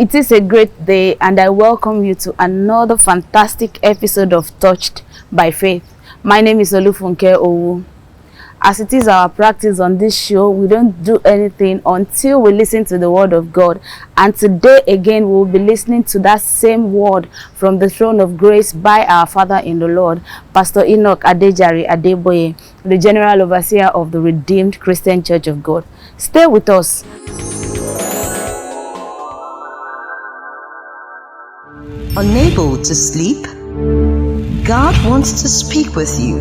It is a great day, and I welcome you to another fantastic episode of Touched by Faith. My name is Olufunke Owu. As it is our practice on this show, we don't do anything until we listen to the word of God. And today again, we'll be listening to that same word from the throne of grace by our Father in the Lord, Pastor Enoch Adejari Adeboye, the General Overseer of the Redeemed Christian Church of God. Stay with us. Unable to sleep? God wants to speak with you.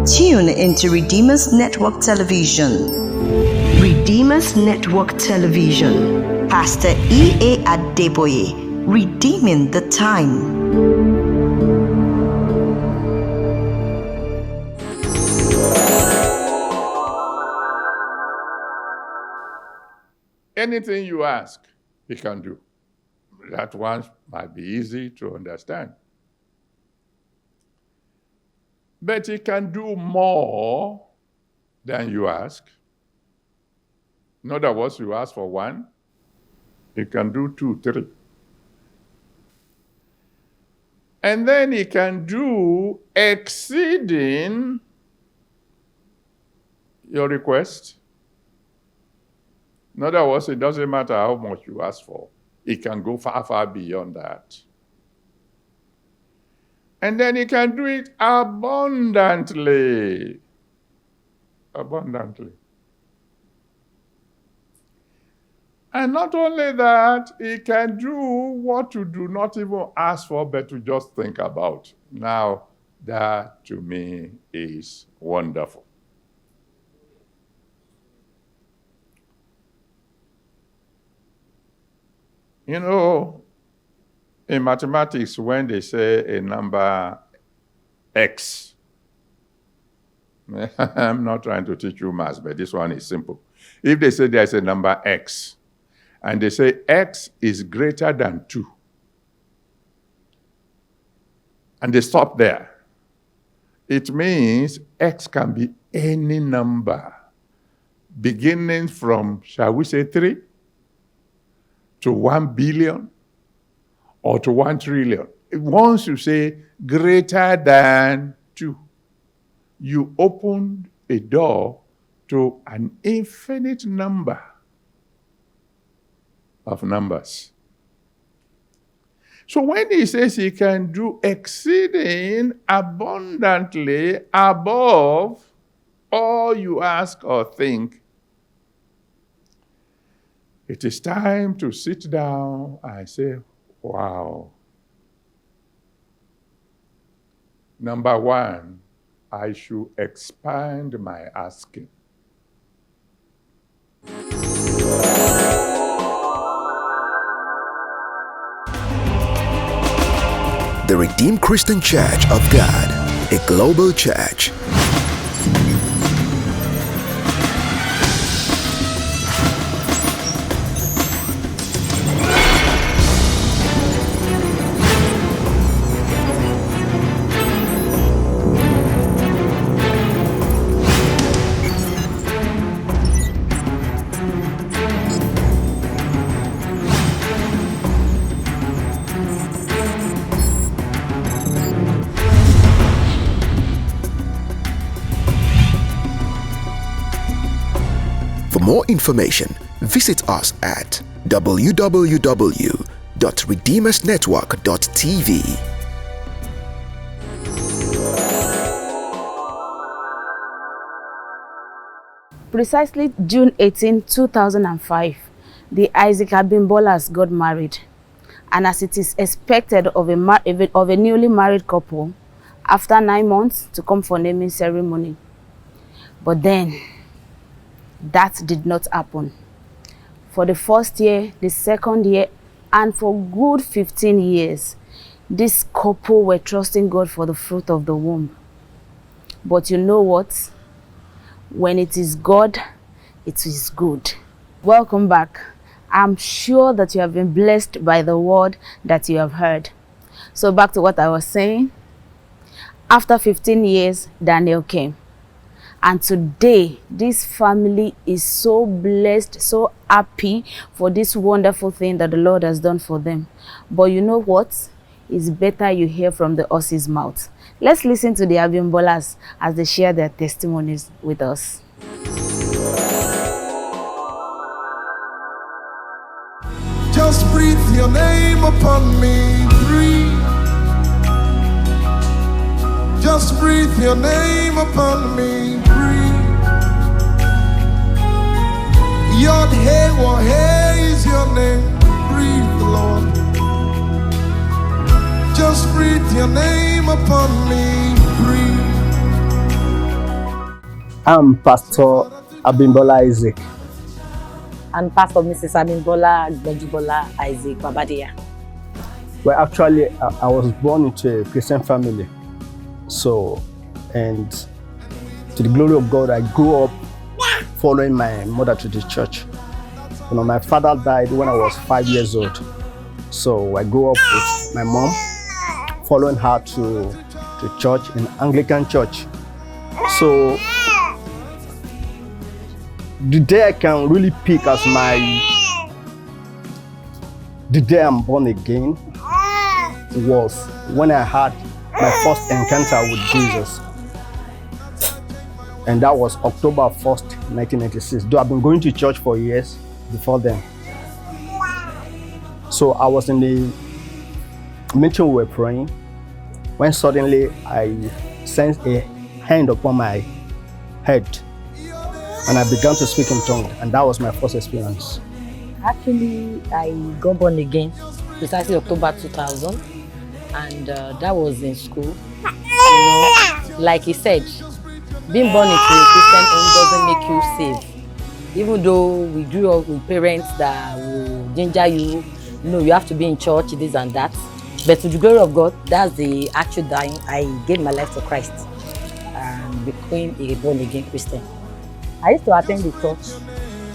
Tune into Redeemer's Network Television. Redeemer's Network Television. Pastor E.A. Adeboye, redeeming the time. Anything you ask, he can do. That one might be easy to understand. But he can do more than you ask. In other words, you ask for one, he can do 2, 3. And then he can do exceeding your request. In other words, it doesn't matter how much you ask for. It can go far, far beyond that. And then he can do it abundantly. Abundantly. And not only that, he can do what you do not even ask for, but to just think about. Now, that to me is wonderful. You know, in mathematics, when they say a number x, I'm not trying to teach you maths, but this one is simple. If they say there's a number x, and they say x is greater than 2, and they stop there, it means x can be any number, beginning from, shall we say 3? To 1 billion or to 1 trillion. Once you say greater than 2, you open a door to an infinite number of numbers. So when he says he can do exceeding abundantly above all you ask or think, it is time to sit down and say, wow. Number one, I should expand my asking. The Redeemed Christian Church of God, a global church. For more information, visit us at www.redeemersnetwork.tv. Precisely June 18, 2005, the Isaac Abimbolas got married. And as it is expected of a newly married couple, after 9 months to come for naming ceremony. But then, that did not happen. For the first year, the second year, and for good 15 years, this couple were trusting God for the fruit of the womb. But you know what? When it is God, it is good. Welcome back. I'm sure that you have been blessed by the word that you have heard. So back to what I was saying. After 15 years, Daniel came. And today, this family is so blessed, so happy for this wonderful thing that the Lord has done for them. But you know what? It's better you hear from the horse's mouth. Let's listen to the Abimbolas as they share their testimonies with us. Just breathe your name upon me, breathe. Just breathe your name upon me, breathe. Yod Hey Wah Hey is your name, breathe, Lord. Just breathe your name upon me, breathe. I'm Pastor Abimbola Isaac. And Pastor Mrs. Abimbola Gbajibola Isaac Babadia. Well, actually, I was born into a Christian family. So, and to the glory of God, I grew up following my mother to the church. You know, my father died when I was 5 years old. So I grew up with my mom, following her to church, in Anglican church. So the day I can really pick as the day I'm born again was when I had my first encounter with Jesus. And that was October 1st, 1996. Though I've been going to church for years before then. So I was in the meeting, we were praying, when suddenly I sensed a hand upon my head. And I began to speak in tongues, and that was my first experience. Actually, I got born again precisely October 2000, and that was in school. You know, like he said, being born into a Christian home doesn't make you safe. Even though we grew up with parents that will ginger you, you know, you have to be in church, this and that. But to the glory of God, that's the actual time I gave my life to Christ and became a born again Christian. I used to attend the church.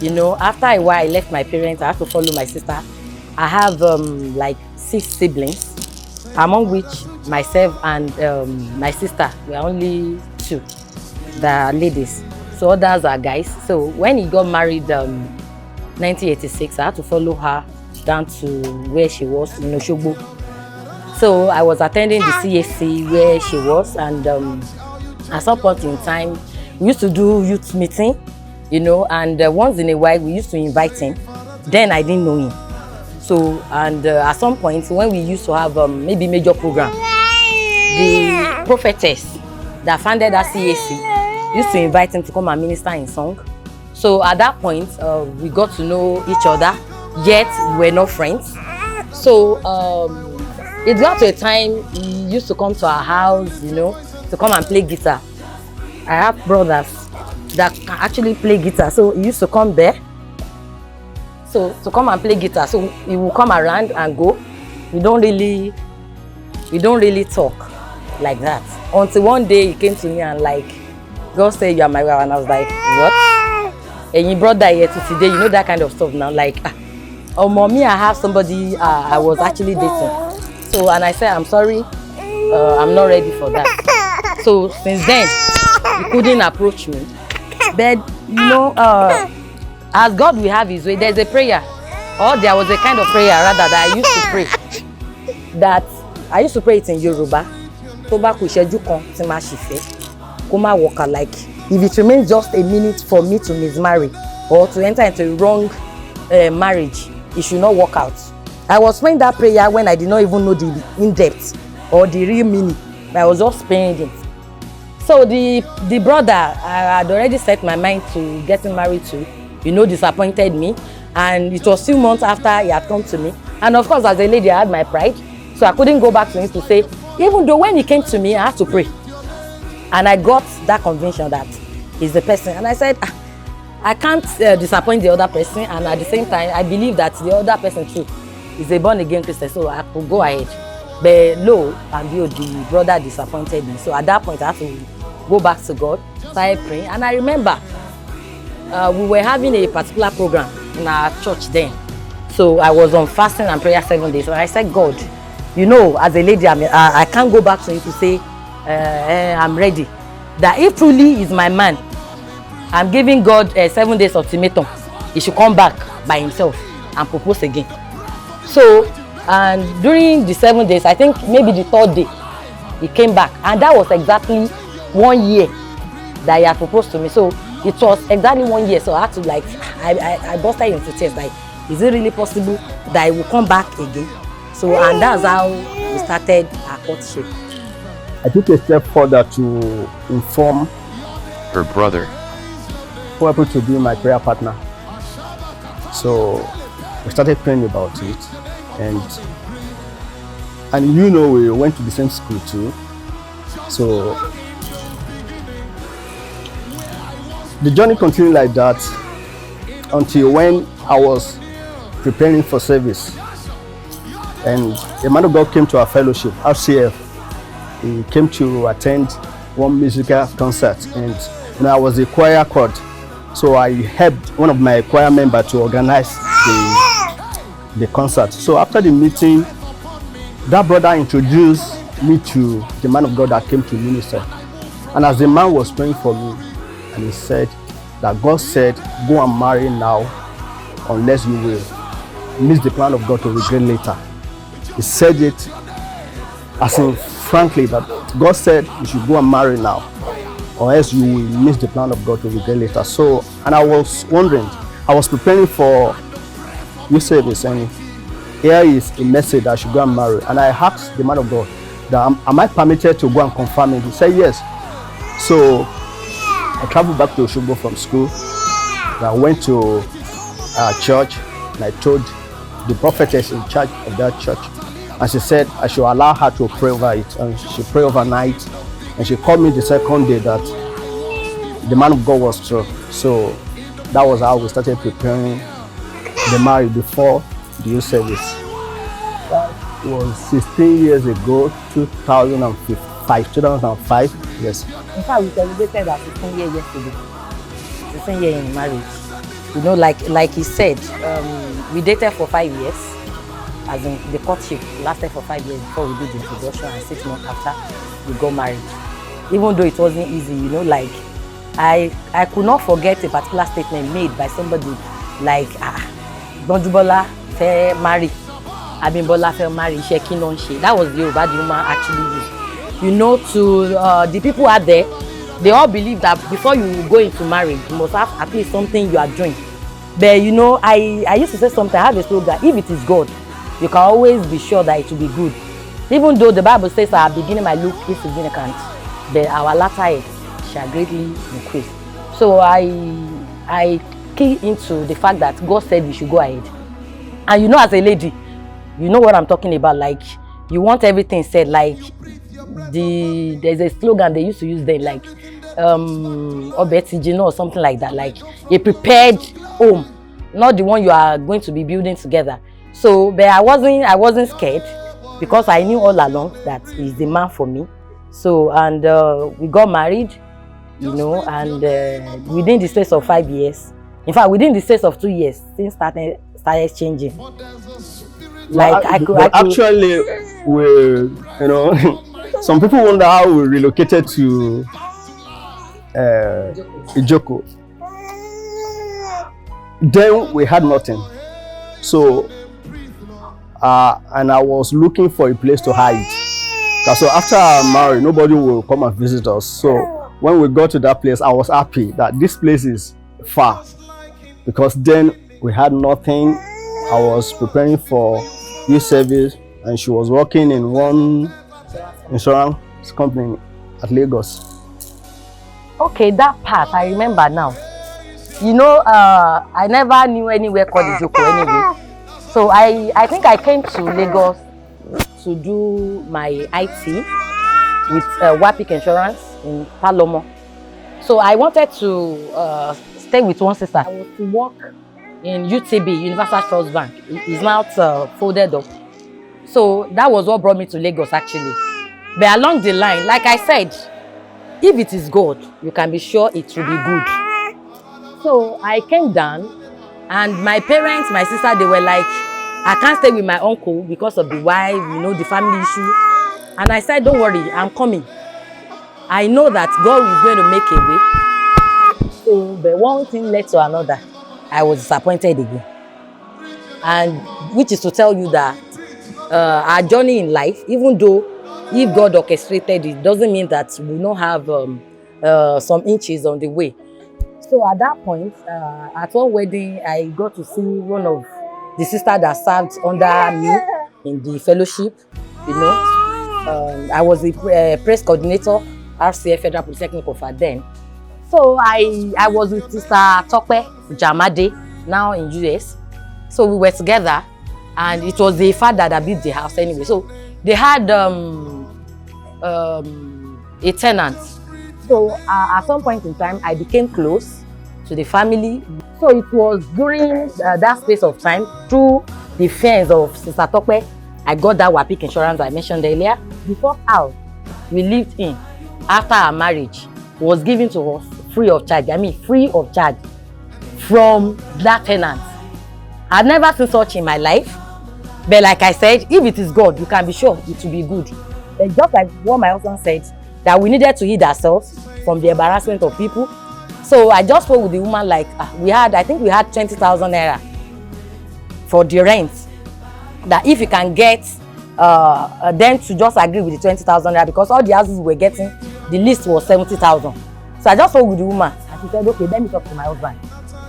You know, after a while I left my parents, I had to follow my sister. I have like 6 siblings, among which myself and my sister were only 2, the ladies. So others are guys. So when he got married 1986, I had to follow her down to where she was in Oshogbo. So I was attending the CAC where she was, and at some point in time, we used to do youth meeting, you know, and once in a while we used to invite him. Then I didn't know him. So, and at some point when we used to have maybe major program, the prophetess that founded that CAC used to invite him to come and minister in song. So at that point, we got to know each other, yet we were not friends. So it got to a time he used to come to our house, you know, to come and play guitar. I have brothers that can actually play guitar, so he used to come there. So to come and play guitar, so he will come around and go. We don't really talk like that. Until one day he came to me and like, God said you are my wife, and I was like, what? And you brought that here to today, you know, that kind of stuff now. Like, oh mommy, I have somebody I was actually dating. So and I said, I'm sorry, I'm not ready for that. So since then, he couldn't approach me. But you know, as God will have his way, there's a prayer, or there was a kind of prayer rather that I used to pray. That I used to pray it in Yoruba. Like if it remains just a minute for me to mismarry or to enter into a wrong marriage, it should not work out. I was praying that prayer when I did not even know the in-depth or the real meaning. I was just praying it. So the brother I had already set my mind to getting married to, you know, disappointed me, and it was 2 months after he had come to me. And of course, as a lady, I had my pride, so I couldn't go back to him to say, even though when he came to me, I had to pray. And I got that conviction that he's the person. And I said, I can't disappoint the other person, and at the same time, I believe that the other person too is a born-again Christian, so I could go ahead. But lo and behold, the brother disappointed me. So at that point, I had to go back to God, started praying. And I remember we were having a particular program in our church then. So I was on fasting and prayer 7 days. And I said, God, you know, as a lady, I can't go back to him to say, I'm ready. That if truly is my man, I'm giving God a 7 days ultimatum. He should come back by himself and propose again. So, and during the 7 days, I think maybe the 3rd day, he came back, and that was exactly 1 year that he had proposed to me. So it was exactly 1 year. So I had to like, I busted into tears. Like, is it really possible that he will come back again? So, and that's how we started our courtship. I took a step further to inform her brother who happened to be my prayer partner. So we started praying about it, and you know, we went to the same school too. So the journey continued like that until when I was preparing for service, and a man of God came to our fellowship, RCF. He came to attend one musical concert, and I was a choir chord, so I helped one of my choir members to organize the concert. So after the meeting, that brother introduced me to the man of God that came to minister, and as the man was praying for me, and he said that God said, go and marry now, unless you will miss the plan of God to regret later. He said it as in frankly that God said you should go and marry now, or else you will miss the plan of God to regret later. So, and I was wondering, I was preparing for youth service, and here is a message that I should go and marry. And I asked the man of God that am I permitted to go and confirm it? He said yes. So I traveled back to Osogbo from school. I went to our church, and I told the prophetess in charge of that church, and she said I should allow her to pray over it, and she prayed overnight, and she called me the second day that the man of God was true. So that was how we started preparing the marriage before the youth service. That was 16 years ago, 2005, yes. In fact, we celebrated our 15 year yesterday. 15 year in marriage. You know, like he said, we dated for 5 years. As in, the courtship lasted for 5 years before we did the introduction, and 6 months after we got married. Even though it wasn't easy, you know, like I could not forget a particular statement made by somebody like, Bonjubola fẹ́ marry, Abimbola fẹ́ marry, Sheki non she. That was the Yoruba the woman actually used. You know, to the people out there, they all believe that before you go into marriage, you must have at least something you are doing. But you know, I used to say something, I have a slogan, if it is God, you can always be sure that it will be good. Even though the Bible says our beginning might look insignificant, but our latter end shall greatly increase. So I key into the fact that God said we should go ahead. And you know, as a lady, you know what I'm talking about. Like, you want everything said. Like, there's a slogan they used to use then, like Obetijino or something like that. Like a prepared home, not the one you are going to be building together. So, but I wasn't scared, because I knew all along that he's the man for me. So, and we got married, you know, and within the space of 5 years, in fact, within the space of 2 years, things started changing. Like actually, we, you know, some people wonder how we relocated to Ijoko. Then we had nothing. So, and I was looking for a place to hide. So after I married, nobody will come and visit us. So when we got to that place, I was happy that this place is far, because then we had nothing. I was preparing for youth service, and she was working in one insurance company at Lagos. Okay, that part I remember now. You know, I never knew anywhere called Ijoko anyway. So I think I came to Lagos to do my IT with Wapik Insurance in Palomo. So I wanted to stay with one sister. I was to work in UTB, Universal Trust Bank. It's now folded up. So that was what brought me to Lagos actually. But along the line, like I said, if it is God, you can be sure it will be good. So I came down, and my parents, my sister, they were like, I can't stay with my uncle because of the wife, you know, the family issue. And I said, don't worry, I'm coming. I know that God is going to make a way. So, but one thing led to another. I was disappointed again. And which is to tell you that our journey in life, even though if God orchestrated it, doesn't mean that we don't have some inches on the way. So at that point, at one wedding, I got to see one of the sisters that served under me in the fellowship. You know, I was the press coordinator, RCF Federal Polytechnic of then. So I was with Sister Tope Jamade, now in US. So we were together, and it was the father that built the house anyway. So they had a tenant. So at some point in time, I became close to the family. So it was during that space of time, through the friends of Sister Tope, I got that WAPIC insurance I mentioned earlier. The first house we lived in after our marriage was given to us free of charge. I mean, free of charge from that tenant. I've never seen such in my life. But like I said, if it is God, you can be sure it will be good. But just like what my husband said, that we needed to heal ourselves from the embarrassment of people. So I just spoke with the woman like, I think we had 20,000 naira for the rent. That if you can get them to just agree with the 20,000 naira, because all the houses we were getting, the list was 70,000. So I just spoke with the woman and she said, okay, let me talk to my husband.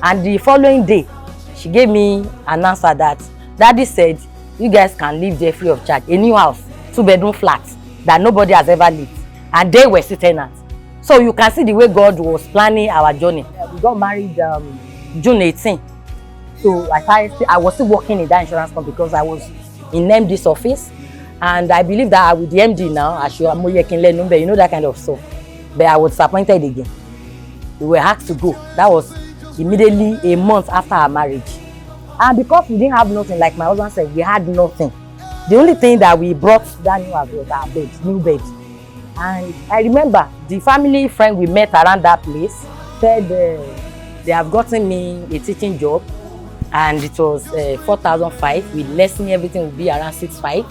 And the following day, she gave me an answer that Daddy said, you guys can live there free of charge. A new house, 2-bedroom flat that nobody has ever lived. And they were still tenants. So you can see the way God was planning our journey. We got married June 18. So I was still working in that insurance company because I was in MD's office. And I believe that with the MD now, you know that kind of stuff. But I was disappointed again. We were asked to go. That was immediately a month after our marriage. And because we didn't have nothing, like my husband said, we had nothing. The only thing that we brought that new house was our bed, new bed. And I remember the family friend we met around that place said they have gotten me a teaching job, and it was 4,500 with lesson, everything would be around 6,500.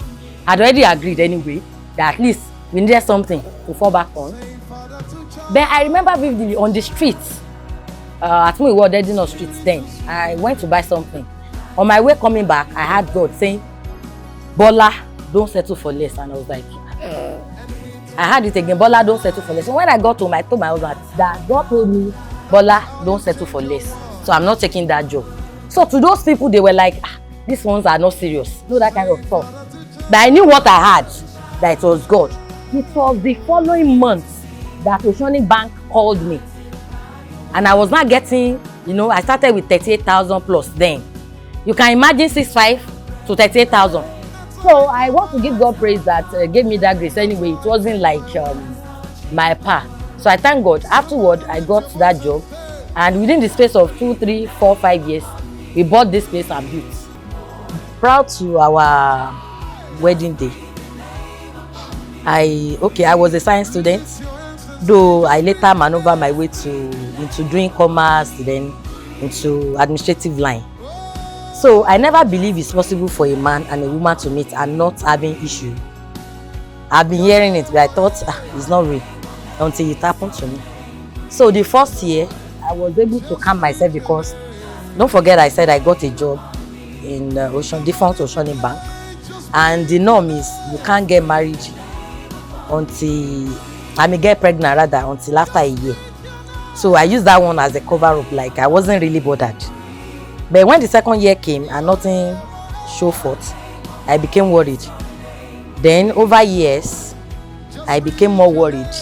I'd already agreed anyway that at least we needed something to fall back on. But I remember vividly on the streets, at me we were dead in the streets then. I went to buy something. On my way coming back, I heard God saying, Bola, don't settle for less. And I was like, I heard it again, Bola, don't settle for less. So when I got home, I told my husband that God told me, Bola, don't settle for less. So I'm not taking that job. So to those people, they were like, these ones are not serious. You know, that kind of stuff. But I knew what I had, that it was God. It was the following month that Oceanic Bank called me. And I was not getting, I started with 38,000 plus then. You can imagine 6,500 to 38,000. So I want to give God praise that gave me that grace anyway. It wasn't like my pa. So I thank God. Afterward, I got that job. And within the space of 2, 3, 4, 5 years, we bought this place and built. Proud to our wedding day. I was a science student, though I later maneuvered my way into doing commerce, then into administrative line. So I never believe it's possible for a man and a woman to meet and not having issue. I've been hearing it, but I thought it's not real until it happened to me. So the first year, I was able to calm myself because, don't forget I said I got a job in defunct Oceanic Bank. And the norm is you can't get married get pregnant rather until after a year. So I used that one as a cover-up, like I wasn't really bothered. But when the second year came and nothing showed forth, I became worried. Then over years, I became more worried.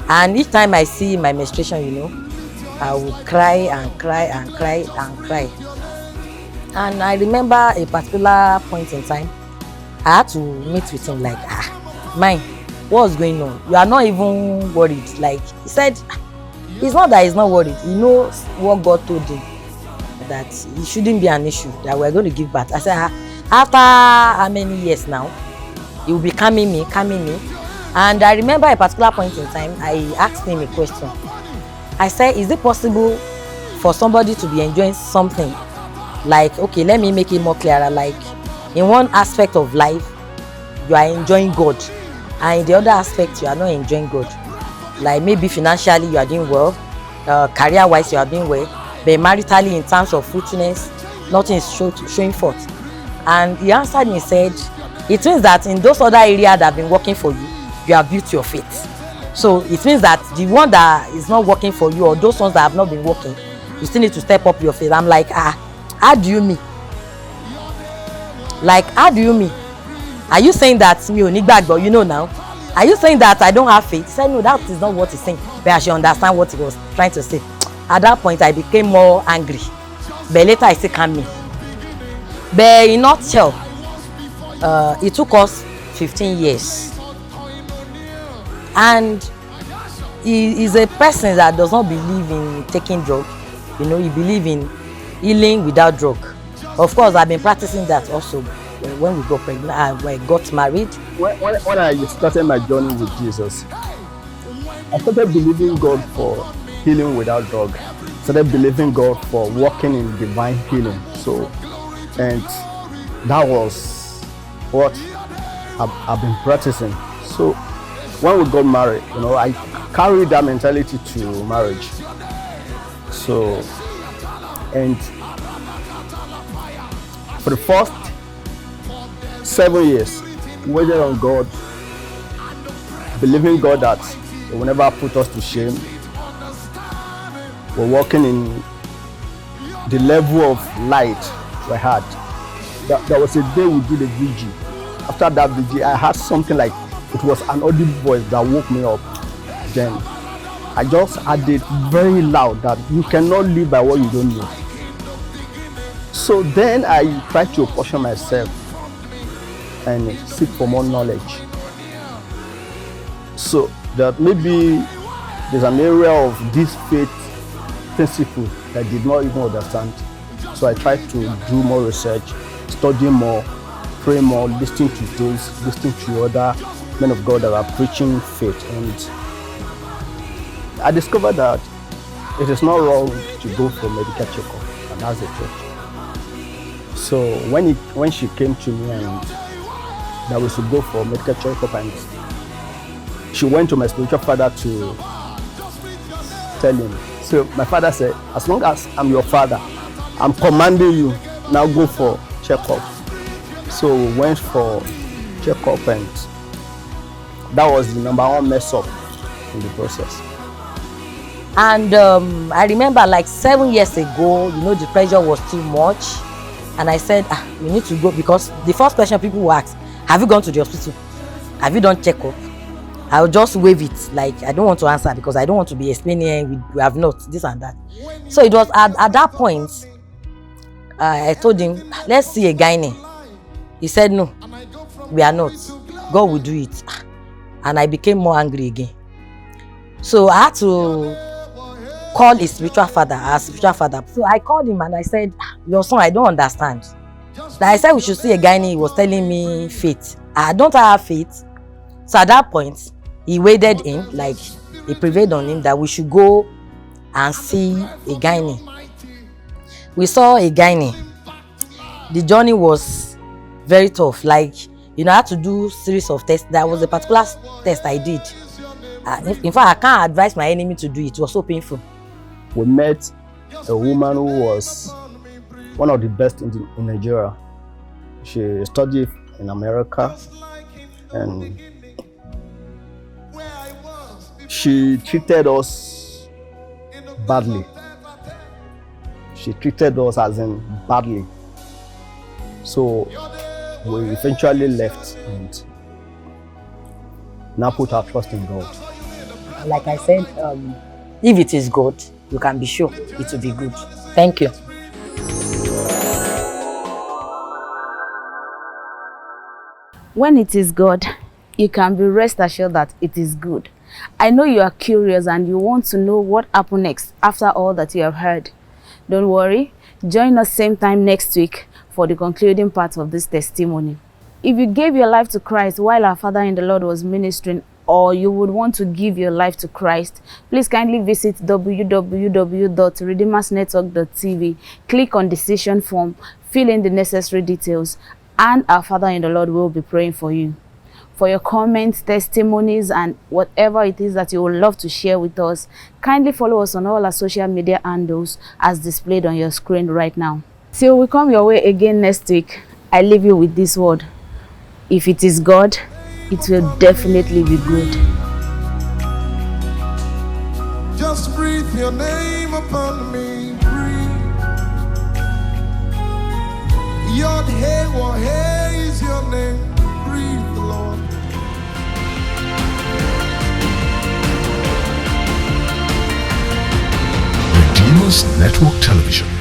And each time I see my menstruation, I would cry and cry and cry and cry. And I remember a particular point in time, I had to meet with him like, mine, what's going on? You are not even worried. Like he said, it's not that he's not worried. He knows what God told him, that it shouldn't be an issue, that we're going to give birth. I said, after how many years now? He will be calming me. And I remember a particular point in time, I asked him a question. I said, is it possible for somebody to be enjoying something? Like, okay, let me make it more clearer. Like, in one aspect of life, you are enjoying God. And in the other aspect, you are not enjoying God. Like maybe financially, you are doing well. career-wise you are doing well, but maritally in terms of fruitfulness, nothing is showing forth. And he answered me, said, it means that in those other areas that have been working for you, you have built your faith. So it means that the one that is not working for you, or those ones that have not been working, you still need to step up your faith. I'm like, how do you mean? Like, how do you mean? Are you saying that me only bad, but you know now? Are you saying that I don't have faith? He said, no, that is not what he's saying. But I should understand what he was trying to say. At that point, I became more angry. But later, I still calmed me. But in a nutshell, it took us 15 years. And he is a person that does not believe in taking drugs. You know, he believes in healing without drug. Of course, I've been practicing that also. When we got pregnant, I got married. When I started my journey with Jesus, I started believing God for healing without drug. Started believing God for walking in divine healing. So, and that was what I've been practicing. So, when we got married, you know, I carried that mentality to marriage. So, and for the first 7 years, waited on God, believing God that He will never put us to shame. We're walking in the level of light we had. There was a day we did a VG. After that VG, I had something like, it was an audible voice that woke me up. Then I just had it very loud that you cannot live by what you don't know. So then I tried to caution myself and seek for more knowledge. So that maybe there's an area of this faith principle that I did not even understand. So I tried to do more research, study more, pray more, listening to those, listening to other men of God that are preaching faith. And I discovered that it is not wrong to go for medical checkup, and that's the truth. So when she came to me and that we should go for medical checkup, and she went to my spiritual father to tell him. So my father said, as long as I'm your father, I'm commanding you, now go for checkup. So we went for checkup, and that was the number one mess up in the process. And I remember like 7 years ago, you know, the pressure was too much. And I said, you need to go, because the first question people will ask, have you gone to the hospital? Have you done checkup? I'll just wave it, like I don't want to answer because I don't want to be explaining we have not, this and that. So it was at that point, I told him, let's see a gynae. He said, no, we are not. God will do it. And I became more angry again. So I had to call his spiritual father, our spiritual father. So I called him and I said, your son, I don't understand. I said we should see a gynae. He was telling me faith. I don't have faith. So at that point, he waded in, like he prevailed on him that we should go and see a gynae. We saw a gynae. The journey was very tough. Like, you know, I had to do series of tests. There was a particular test I did. In fact, I can't advise my enemy to do it. It was so painful. We met a woman who was one of the best in Nigeria. She studied in America, and she treated us badly. She treated us as in badly. So we eventually left and now put our trust in God. Like I said, if it is God, you can be sure it will be good. Thank you. When it is God, you can be rest assured that it is good. I know you are curious and you want to know what happened next after all that you have heard. Don't worry, join us same time next week for the concluding part of this testimony. If you gave your life to Christ while our Father in the Lord was ministering, or you would want to give your life to Christ, please kindly visit www.redeemersnetwork.tv, click on decision form, fill in the necessary details, and our Father in the Lord will be praying for you. for your comments, testimonies, and whatever it is that you would love to share with us. Kindly follow us on all our social media handles as displayed on your screen right now. Till we come your way again next week, I leave you with this word. If it is God, it will definitely be good. Just breathe your name upon me, breathe. Yod Hey Wah Hey is your name, breathe, Lord. Redeemer's Network Television.